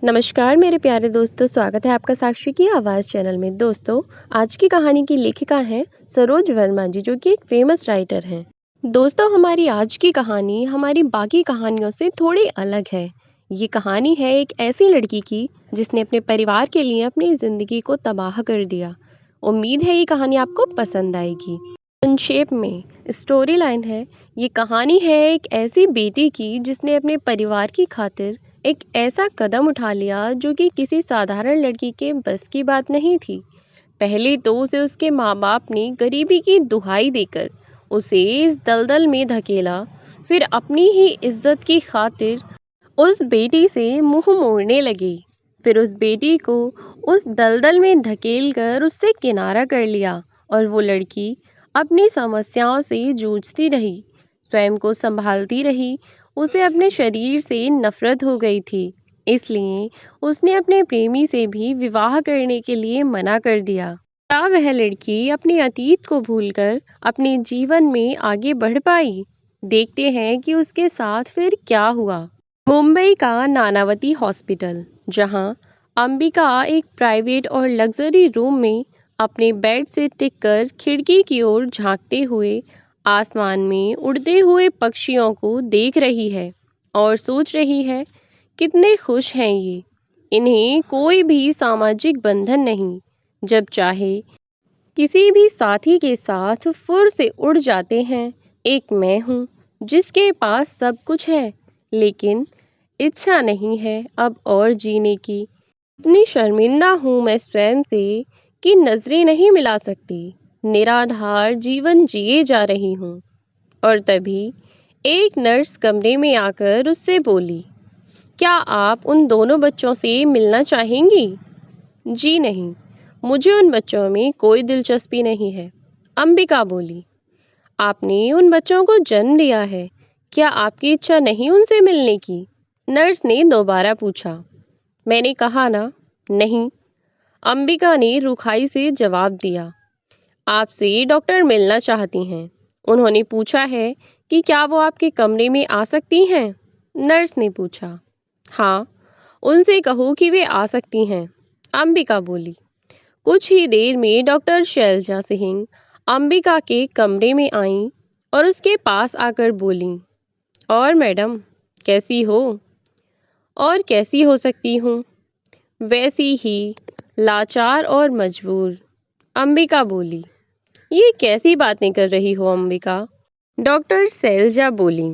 नमस्कार मेरे प्यारे दोस्तों, स्वागत है आपका साक्षी की आवाज़ चैनल में। दोस्तों, आज की कहानी की लेखिका हैं सरोज वर्मा जी, जो कि एक फेमस राइटर हैं। दोस्तों, हमारी आज की कहानी हमारी बाकी कहानियों से थोड़ी अलग है। ये कहानी है एक ऐसी लड़की की जिसने अपने परिवार के लिए अपनी ज़िंदगी को तबाह कर दिया। उम्मीद है ये कहानी आपको पसंद आएगी। संक्षेप में स्टोरी लाइन है, ये कहानी है एक ऐसी बेटी की जिसने अपने परिवार की खातिर एक ऐसा कदम उठा लिया जो कि किसी साधारण लड़की के बस की बात नहीं थी। पहले तो उसे उसके माँ बाप ने गरीबी की दुहाई देकर उसे इस दलदल में धकेला, फिर अपनी ही इज्जत की खातिर उस बेटी से मुंह मोड़ने लगे। फिर उस बेटी को उस दलदल में धकेल कर उससे किनारा कर लिया और वो लड़की अपनी समस्याओं से जूझती रही, स्वयं को संभालती रही। उसे अपने शरीर से नफरत हो गई थी, इसलिए उसने अपने प्रेमी से भी विवाह करने के लिए मना कर दिया। क्या वह लड़की अपने अतीत को भूलकर अपने जीवन में आगे बढ़ पाई? देखते हैं कि उसके साथ फिर क्या हुआ। मुंबई का नानावती हॉस्पिटल, जहां अंबिका एक प्राइवेट और लग्जरी रूम में अपने बेड से टिककर खिड़की की ओर झांकते हुए आसमान में उड़ते हुए पक्षियों को देख रही है और सोच रही है, कितने खुश हैं ये। इन्हें कोई भी सामाजिक बंधन नहीं, जब चाहे किसी भी साथी के साथ फुर से उड़ जाते हैं। एक मैं हूँ जिसके पास सब कुछ है, लेकिन इच्छा नहीं है अब और जीने की। इतनी शर्मिंदा हूँ मैं स्वयं से कि नजरें नहीं मिला सकती। निराधार जीवन जिए जा रही हूँ। और तभी एक नर्स कमरे में आकर उससे बोली, क्या आप उन दोनों बच्चों से मिलना चाहेंगी? जी नहीं, मुझे उन बच्चों में कोई दिलचस्पी नहीं है, अंबिका बोली। आपने उन बच्चों को जन्म दिया है, क्या आपकी इच्छा नहीं उनसे मिलने की? नर्स ने दोबारा पूछा। मैंने कहा ना, नहीं, अंबिका ने रुखाई से जवाब दिया। आपसे डॉक्टर मिलना चाहती हैं। उन्होंने पूछा है कि क्या वो आपके कमरे में आ सकती हैं? नर्स ने पूछा। हाँ, उनसे कहो कि वे आ सकती हैं, अंबिका बोली। कुछ ही देर में डॉक्टर शैलजा सिंह अंबिका के कमरे में आईं और उसके पास आकर बोलीं, और मैडम, कैसी हो? और कैसी हो सकती हूँ? वैसी ही, लाचार और मजबूर, अंबिका बोली। ये कैसी बातें कर रही हो अंबिका? डॉक्टर शैलजा बोली।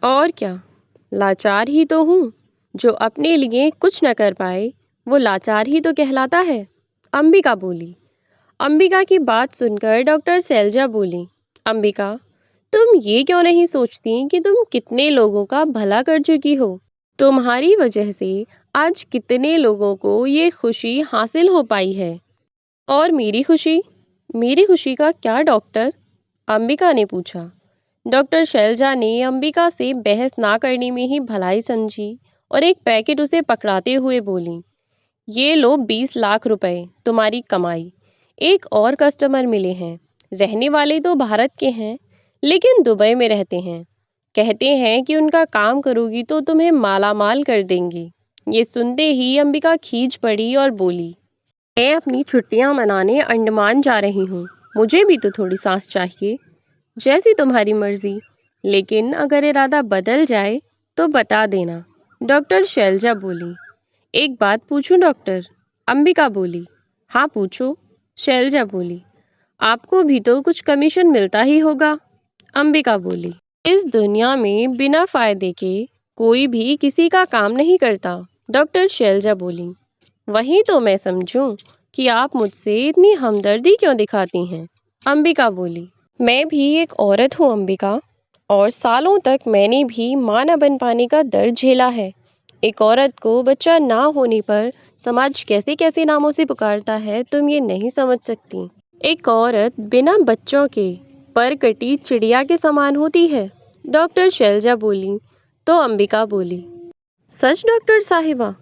और क्या, लाचार ही तो हूँ। जो अपने लिए कुछ न कर पाए वो लाचार ही तो कहलाता है, अंबिका बोली। अंबिका की बात सुनकर डॉक्टर शैलजा बोली, अंबिका, तुम ये क्यों नहीं सोचती कि तुम कितने लोगों का भला कर चुकी हो? तुम्हारी वजह से आज कितने लोगों को ये खुशी हासिल हो पाई है। और मेरी खुशी का क्या डॉक्टर? अंबिका ने पूछा। डॉक्टर शैलजा ने अंबिका से बहस ना करने में ही भलाई समझी और एक पैकेट उसे पकड़ाते हुए बोली, ये लो 20 लाख रुपए, तुम्हारी कमाई। एक और कस्टमर मिले हैं, रहने वाले तो भारत के हैं लेकिन दुबई में रहते हैं। कहते हैं कि उनका काम करोगी तो तुम्हें मालामाल कर देंगी। ये सुनते ही अंबिका खींच पड़ी और बोली, मैं अपनी छुट्टियां मनाने अंडमान जा रही हूँ, मुझे भी तो थोड़ी सांस चाहिए। जैसी तुम्हारी मर्जी, लेकिन अगर इरादा बदल जाए तो बता देना, डॉक्टर शैलजा बोली। एक बात पूछूं डॉक्टर? अंबिका बोली। हाँ पूछो, शैलजा बोली। आपको भी तो कुछ कमीशन मिलता ही होगा, अंबिका बोली। इस दुनिया में बिना फायदे के कोई भी किसी का काम नहीं करता, डॉक्टर शैलजा बोली। वही तो मैं समझूं कि आप मुझसे इतनी हमदर्दी क्यों दिखाती हैं, अंबिका बोली। मैं भी एक औरत हूँ अंबिका, और सालों तक मैंने भी मां न बन पाने का दर्द झेला है। एक औरत को बच्चा ना होने पर समाज कैसे कैसे नामों से पुकारता है, तुम ये नहीं समझ सकती। एक औरत बिना बच्चों के पर कटी चिड़िया के समान होती है, डॉक्टर शैलजा बोली। तो अंबिका बोली, सच डॉक्टर साहिबा?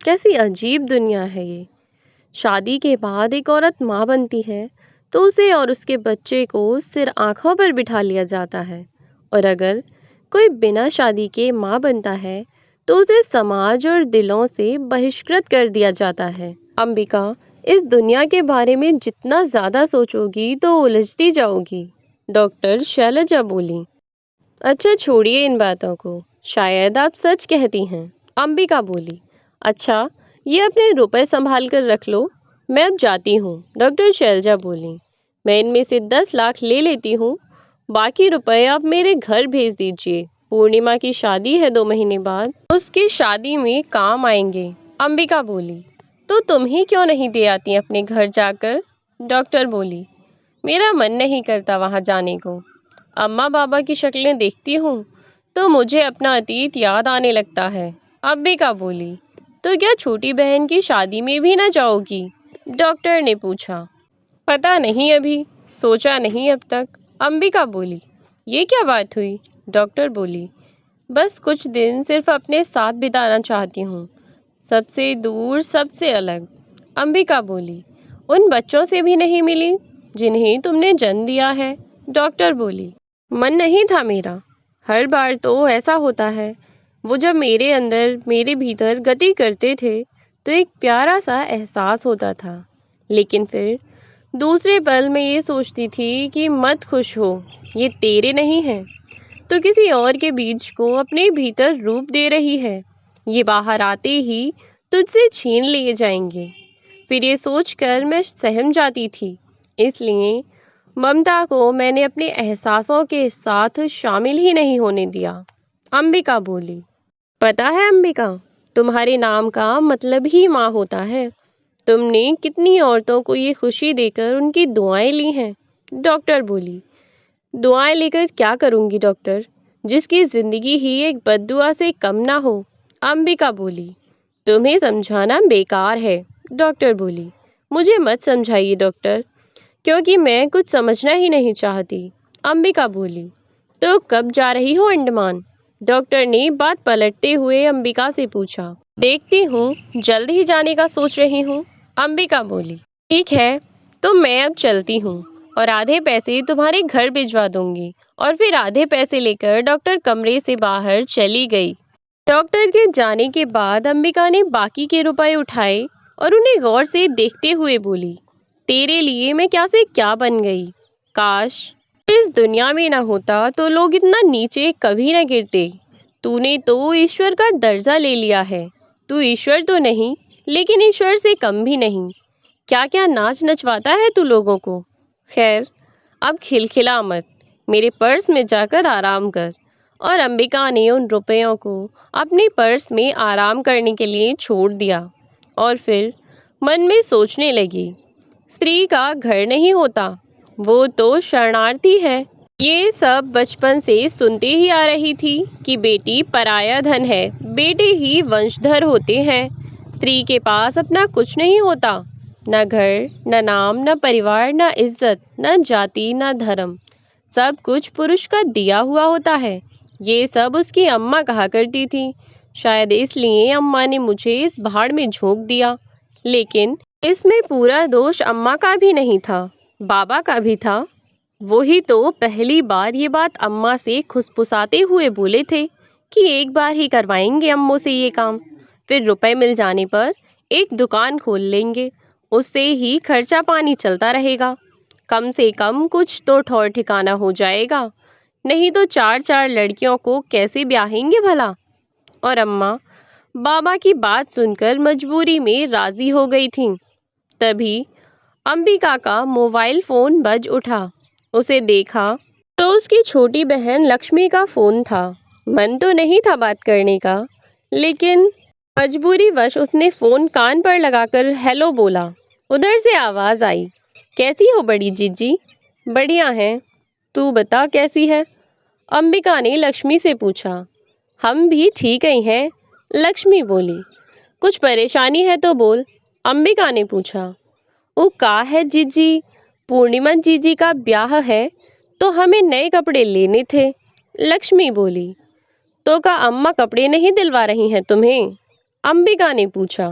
कैसी अजीब दुनिया है ये। शादी के बाद एक औरत माँ बनती है तो उसे और उसके बच्चे को सिर आंखों पर बिठा लिया जाता है, और अगर कोई बिना शादी के माँ बनता है तो उसे समाज और दिलों से बहिष्कृत कर दिया जाता है। अंबिका, इस दुनिया के बारे में जितना ज्यादा सोचोगी तो उलझती जाओगी, डॉक्टर शैलजा बोली। अच्छा छोड़िए इन बातों को, शायद आप सच कहती हैं, अंबिका बोली। अच्छा, ये अपने रुपए संभाल कर रख लो, मैं अब जाती हूँ, डॉक्टर शैलजा बोली। मैं इनमें से 10 लाख ले लेती हूँ, बाकी रुपए आप मेरे घर भेज दीजिए। पूर्णिमा की शादी है 2 महीने बाद, उसकी शादी में काम आएंगे, अंबिका बोली। तो तुम ही क्यों नहीं दे आती अपने घर जाकर, डॉक्टर बोली। मेरा मन नहीं करता वहां जाने को। अम्मा बाबा की शक्लें देखती हूँ तो मुझे अपना अतीत याद आने लगता है, अंबिका बोली। तो क्या छोटी बहन की शादी में भी ना जाओगी, डॉक्टर ने पूछा। पता नहीं अभी, सोचा नहीं अब तक, अंबिका बोली। ये क्या बात हुई, डॉक्टर बोली। बस कुछ दिन सिर्फ अपने साथ बिताना चाहती हूँ, सबसे दूर, सबसे अलग, अंबिका बोली। उन बच्चों से भी नहीं मिली जिन्हें तुमने जन्म दिया है, डॉक्टर बोली। मन नहीं था मेरा, हर बार तो ऐसा होता है। वो जब मेरे अंदर, मेरे भीतर गति करते थे तो एक प्यारा सा एहसास होता था, लेकिन फिर दूसरे पल मैं ये सोचती थी कि मत खुश हो, ये तेरे नहीं हैं, तो किसी और के बीज को अपने भीतर रूप दे रही है। ये बाहर आते ही तुझसे छीन लिए जाएंगे। फिर ये सोचकर मैं सहम जाती थी, इसलिए ममता को मैंने अपने एहसासों के साथ शामिल ही नहीं होने दिया, अंबिका बोली। पता है अंबिका, तुम्हारे नाम का मतलब ही माँ होता है। तुमने कितनी औरतों को ये खुशी देकर उनकी दुआएं ली हैं, डॉक्टर बोली। दुआएं लेकर क्या करूंगी डॉक्टर, जिसकी जिंदगी ही एक बद्दुआ से कम ना हो, अंबिका बोली। तुम्हें समझाना बेकार है, डॉक्टर बोली। मुझे मत समझाइए डॉक्टर, क्योंकि मैं कुछ समझना ही नहीं चाहती, अंबिका बोली। तो कब जा रही हो अंडमान, डॉक्टर ने बात पलटते हुए अंबिका से पूछा। देखती हूँ, जल्द ही जाने का सोच रही हूँ, अंबिका बोली। ठीक है, तो मैं अब चलती हूँ और आधे पैसे तुम्हारे घर भिजवा दूंगी। और फिर आधे पैसे लेकर डॉक्टर कमरे से बाहर चली गई। डॉक्टर के जाने के बाद अंबिका ने बाकी के रुपए उठाए और उन्हें गौर से देखते हुए बोली, तेरे लिए मैं क्या से क्या बन गई। काश इस दुनिया में ना होता तो लोग इतना नीचे कभी ना गिरते। तूने तो ईश्वर का दर्जा ले लिया है। तू ईश्वर तो नहीं, लेकिन ईश्वर से कम भी नहीं। क्या क्या नाच नचवाता है तू लोगों को। खैर, अब खिलखिला मत, मेरे पर्स में जाकर आराम कर। और अंबिका ने उन रुपयों को अपने पर्स में आराम करने के लिए छोड़ दिया और फिर मन में सोचने लगी, स्त्री का घर नहीं होता, वो तो शरणार्थी है। ये सब बचपन से सुनते ही आ रही थी कि बेटी पराया धन है, बेटे ही वंशधर होते हैं। स्त्री के पास अपना कुछ नहीं होता, न घर, न नाम, न परिवार, न इज्जत, न जाति, न धर्म। सब कुछ पुरुष का दिया हुआ होता है। ये सब उसकी अम्मा कहा करती थी। शायद इसलिए अम्मा ने मुझे इस भाड़ में झोंक दिया। लेकिन इसमें पूरा दोष अम्मा का भी नहीं था, बाबा का भी था। वो ही तो पहली बार ये बात अम्मा से खुसफुसाते हुए बोले थे कि एक बार ही करवाएंगे अम्मों से ये काम, फिर रुपए मिल जाने पर एक दुकान खोल लेंगे, उससे ही खर्चा पानी चलता रहेगा। कम से कम कुछ तो ठौर ठिकाना हो जाएगा, नहीं तो 4-4 लड़कियों को कैसे ब्याहेंगे भला। और अम्मा बाबा की बात सुनकर मजबूरी में राजी हो गई थीं। तभी अंबिका का मोबाइल फोन बज उठा। उसे देखा तो उसकी छोटी बहन लक्ष्मी का फोन था। मन तो नहीं था बात करने का, लेकिन मजबूरीवश उसने फोन कान पर लगाकर हेलो बोला। उधर से आवाज आई, कैसी हो बड़ी जीजी। बढ़िया है, तू बता कैसी है, अंबिका ने लक्ष्मी से पूछा। हम भी ठीक ही हैं, लक्ष्मी बोली। कुछ परेशानी है तो बोल, अंबिका ने पूछा। वो का है जीजी, पूर्णिमा जीजी का ब्याह है तो हमें नए कपड़े लेने थे, लक्ष्मी बोली। तो का अम्मा कपड़े नहीं दिलवा रही हैं तुम्हें, अंबिका ने पूछा।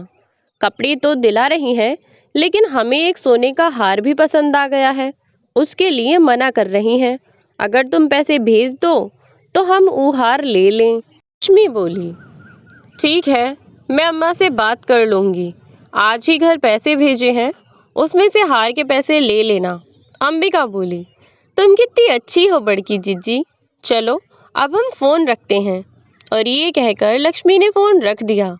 कपड़े तो दिला रही हैं, लेकिन हमें एक सोने का हार भी पसंद आ गया है, उसके लिए मना कर रही हैं। अगर तुम पैसे भेज दो तो हम वो हार ले लें, लक्ष्मी बोली। ठीक है, मैं अम्मा से बात कर लूँगी। आज ही घर पैसे भेजे हैं, उसमें से हार के पैसे ले लेना। अंबिका बोली। तुम कितनी अच्छी हो बड़की जिज्जी। चलो अब हम फ़ोन रखते हैं। और ये कहकर लक्ष्मी ने फ़ोन रख दिया।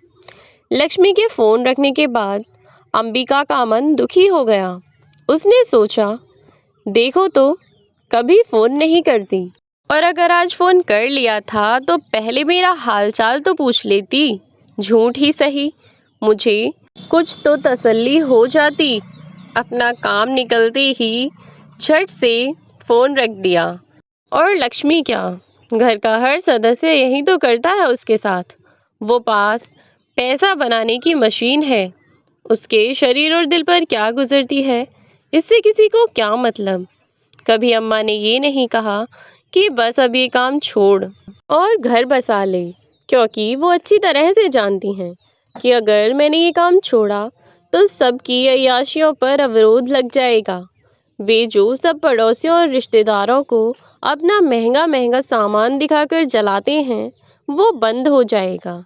लक्ष्मी के फ़ोन रखने के बाद अंबिका का मन दुखी हो गया। उसने सोचा, देखो तो कभी फ़ोन नहीं करती, और अगर आज फ़ोन कर लिया था तो पहले मेरा हालचाल तो पूछ लेती। झूठ ही सही, मुझे कुछ तो तसल्ली हो जाती। अपना काम निकलते ही झट से फ़ोन रख दिया। और लक्ष्मी क्या, घर का हर सदस्य यही तो करता है उसके साथ। वो पास पैसा बनाने की मशीन है। उसके शरीर और दिल पर क्या गुजरती है, इससे किसी को क्या मतलब। कभी अम्मा ने ये नहीं कहा कि बस अब ये काम छोड़ और घर बसा ले, क्योंकि वो अच्छी तरह से जानती हैं कि अगर मैंने ये काम छोड़ा तो सबकी अय्याशियों पर अवरोध लग जाएगा। वे जो सब पड़ोसियों और रिश्तेदारों को अपना महंगा महंगा सामान दिखाकर जलाते हैं, वो बंद हो जाएगा।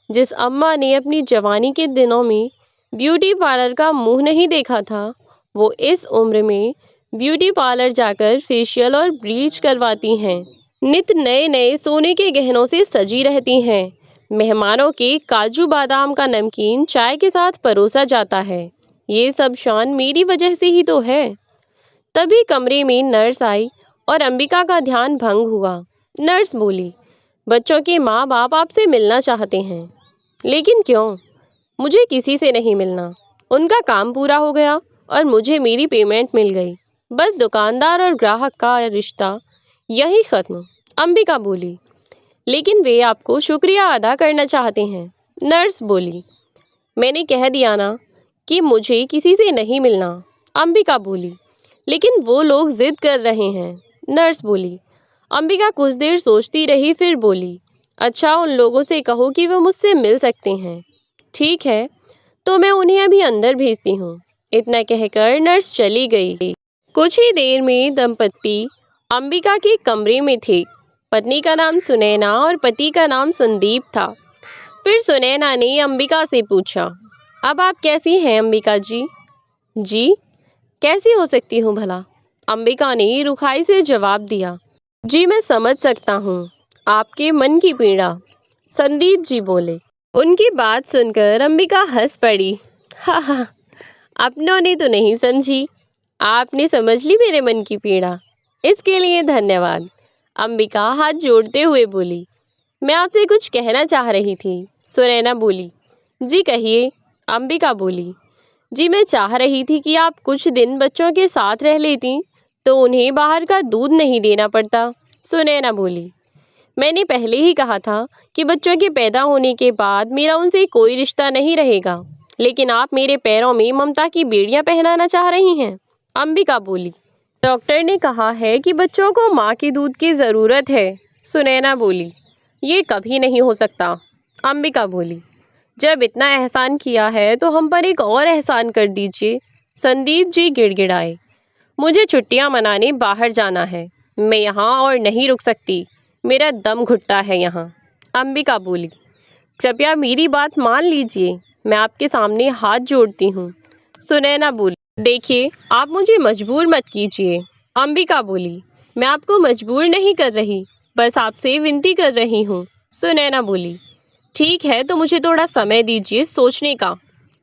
जिस अम्मा ने अपनी जवानी के दिनों में ब्यूटी पार्लर का मुंह नहीं देखा था, वो इस उम्र में ब्यूटी पार्लर जाकर फेशियल और ब्लीच करवाती हैं। नित नए नए सोने के गहनों से सजी रहती हैं। मेहमानों के काजू बादाम का नमकीन चाय के साथ परोसा जाता है। ये सब शान मेरी वजह से ही तो है। तभी कमरे में नर्स आई और अंबिका का ध्यान भंग हुआ। नर्स बोली, बच्चों के माँ बाप आपसे मिलना चाहते हैं। लेकिन क्यों? मुझे किसी से नहीं मिलना। उनका काम पूरा हो गया और मुझे मेरी पेमेंट मिल गई। बस दुकानदार और ग्राहक का रिश्ता यही खत्म। अंबिका बोली। लेकिन वे आपको शुक्रिया अदा करना चाहते हैं। नर्स बोली। मैंने कह दिया ना कि मुझे किसी से नहीं मिलना। अंबिका बोली। लेकिन वो लोग जिद कर रहे हैं। नर्स बोली। अंबिका कुछ देर सोचती रही, फिर बोली, अच्छा उन लोगों से कहो कि वो मुझसे मिल सकते हैं। ठीक है, तो मैं उन्हें अभी अंदर भेजती हूँ। इतना कहकर नर्स चली गई। कुछ ही देर में दंपत्ति अंबिका के कमरे में थे। पत्नी का नाम सुनैना और पति का नाम संदीप था। फिर सुनैना ने अंबिका से पूछा, अब आप कैसी हैं अंबिका जी? जी, कैसी हो सकती हूँ भला? अंबिका ने रुखाई से जवाब दिया। जी मैं समझ सकता हूँ आपके मन की पीड़ा, संदीप जी बोले। उनकी बात सुनकर अंबिका हंस पड़ी। हा हा, अपनों ने तो नहीं समझी, आपने समझ ली मेरे मन की पीड़ा, इसके लिए धन्यवाद। अंबिका हाथ जोड़ते हुए बोली। मैं आपसे कुछ कहना चाह रही थी। सुनैना बोली। जी कहिए। अंबिका बोली। जी मैं चाह रही थी कि आप कुछ दिन बच्चों के साथ रह लेती तो उन्हें बाहर का दूध नहीं देना पड़ता। सुनैना बोली। मैंने पहले ही कहा था कि बच्चों के पैदा होने के बाद मेरा उनसे कोई रिश्ता नहीं रहेगा, लेकिन आप मेरे पैरों में ममता की बेड़ियां पहनाना चाह रही हैं। अंबिका बोली। डॉक्टर ने कहा है कि बच्चों को माँ के दूध की ज़रूरत है। सुनैना बोली। ये कभी नहीं हो सकता। अंबिका बोली। जब इतना एहसान किया है तो हम पर एक और एहसान कर दीजिए। संदीप जी गिड़गिड़ाए। मुझे छुट्टियां मनाने बाहर जाना है। मैं यहाँ और नहीं रुक सकती, मेरा दम घुटता है यहाँ। अंबिका बोली। कृपया मेरी बात मान लीजिए, मैं आपके सामने हाथ जोड़ती हूँ। सुनैना बोली। देखिए, आप मुझे मजबूर मत कीजिए। अंबिका बोली। मैं आपको मजबूर नहीं कर रही, बस आपसे विनती कर रही हूँ। सुनैना बोली। ठीक है, तो मुझे थोड़ा समय दीजिए सोचने का।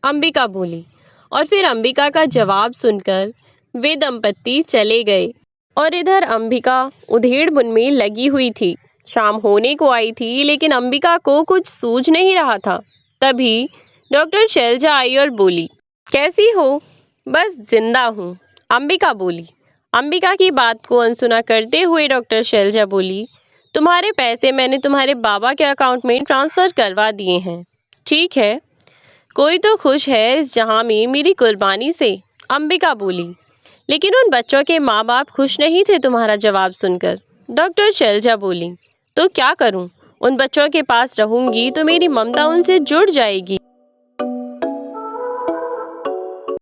अंबिका बोली। और फिर अंबिका का जवाब सुनकर वे दंपत्ति चले गए। और इधर अंबिका उधेड़-बुन में लगी हुई थी। शाम होने को आई थी, लेकिन अंबिका को कुछ सूझ नहीं रहा था। तभी डॉक्टर शैलजा आई और बोली, कैसी हो? बस जिंदा हूँ, अंबिका बोली। अंबिका की बात को अनसुना करते हुए डॉक्टर शैलजा बोली, तुम्हारे पैसे मैंने तुम्हारे बाबा के अकाउंट में ट्रांसफ़र करवा दिए हैं। ठीक है, कोई तो खुश है इस जहां में मेरी कुर्बानी से। अंबिका बोली। लेकिन उन बच्चों के माँ बाप खुश नहीं थे तुम्हारा जवाब सुनकर। डॉक्टर शैलजा बोली। तो क्या करूं? उन बच्चों के पास रहूंगी तो मेरी ममता उनसे जुड़ जाएगी।